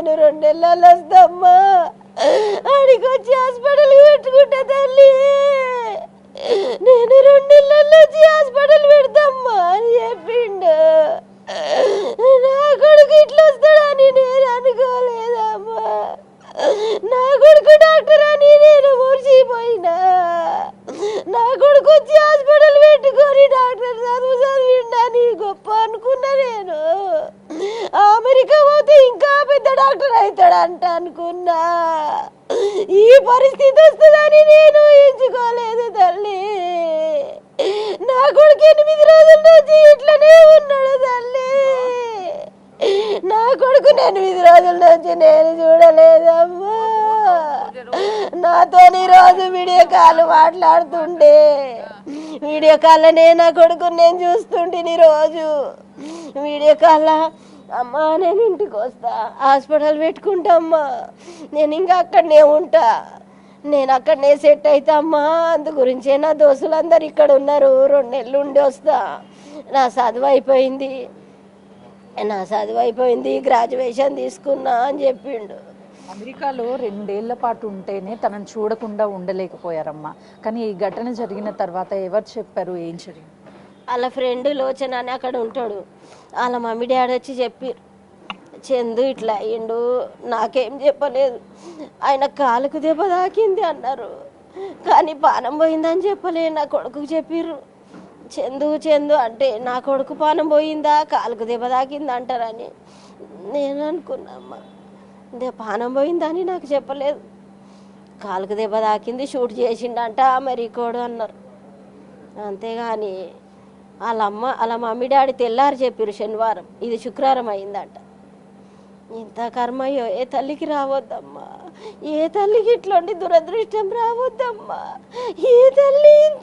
నేను 2 నెలలు వస్తామ్మా, ఆడికి వచ్చి హాస్పిటల్ పెట్టుకుంటా తల్లి, నేను 2 నెలల్లో వచ్చి హాస్పిటల్ పెడతామ్మా అని చెప్పిండు. నా కొడుకు ఇట్లా వస్తాడని నేను అనుకోలేదమ్మా. నా కొడుకు డాక్టర్ అని నేను మురిసిపోయినా. నా కొడుకు వచ్చి హాస్పిటల్ పెట్టుకొని డాక్టర్ చదివిండని గొప్ప అనుకున్నా. నేను అమెరికా పోతే ఇంకా పెద్ద డాక్టర్ అవుతాడంట అనుకున్నా. ఈ పరిస్థితి వస్తుందని నేను ఊహించుకోలేదు తల్లి. నా కొడుకు 8 రోజుల నుంచి ఇట్లనే ఉన్నాడు తల్లి. నా కొడుకు 8 రోజుల నుంచి నేను చూడలేదమ్మా. నాతో రోజు వీడియో కాల్ మాట్లాడుతుండే, వీడియో కాల్లోనే నా కొడుకు నేను చూస్తుంటే రోజు వీడియో కాల్. అమ్మా నేను ఇంటికి వస్తా, హాస్పిటల్ పెట్టుకుంటామ్మా, నేను ఇంకా అక్కడనే ఉంటా, నేను అక్కడనే సెట్ అవుతా అమ్మా. అందు గురించే నా దోస్తులందరూ ఇక్కడ ఉన్నారు, 2 నెలలు ఉండి వస్తా. నా చదువు అయిపోయింది, గ్రాడ్యుయేషన్ తీసుకున్నా అని చెప్పిండు. అమెరికాలో 2 ఏళ్ల పాటు ఉంటేనే తనను చూడకుండా ఉండలేకపోయారమ్మా. కానీ ఈ ఘటన జరిగిన తర్వాత ఎవరు చెప్పారు, ఏం జరిగింది? వాళ్ళ ఫ్రెండ్ లోచన అని అక్కడ ఉంటాడు, వాళ్ళ మమ్మీ డాడీ వచ్చి చెప్పారు, చందు ఇట్లా అయ్యిండు. నాకేం చెప్పలేదు, ఆయన కాలుకు దెబ్బ తాకింది అన్నారు, కానీ పానం పోయిందని చెప్పలే. నా కొడుకుకు చెప్పిర్రు, చందు అంటే నా కొడుకు పానం పోయిందా, కాలుకు దెబ్బ తాకింది అంటారని నేను అనుకున్నామ్మా. పానం పోయిందని నాకు చెప్పలేదు. కాలుకు దెబ్బ తాకింది, షూట్ చేసిండంట అమెరికోడు అన్నారు. అంతేగాని వాళ్ళ మమ్మీ డాడీ తెల్లారి చెప్పారు శనివారం, ఇది శుక్రవారం అయిందంట. ఇంత కర్మయ్యో ఏ తల్లికి రావద్దమ్మా, ఏ తల్లికి ఇట్లాంటి దురదృష్టం రావద్దమ్మా. ఏ తల్లి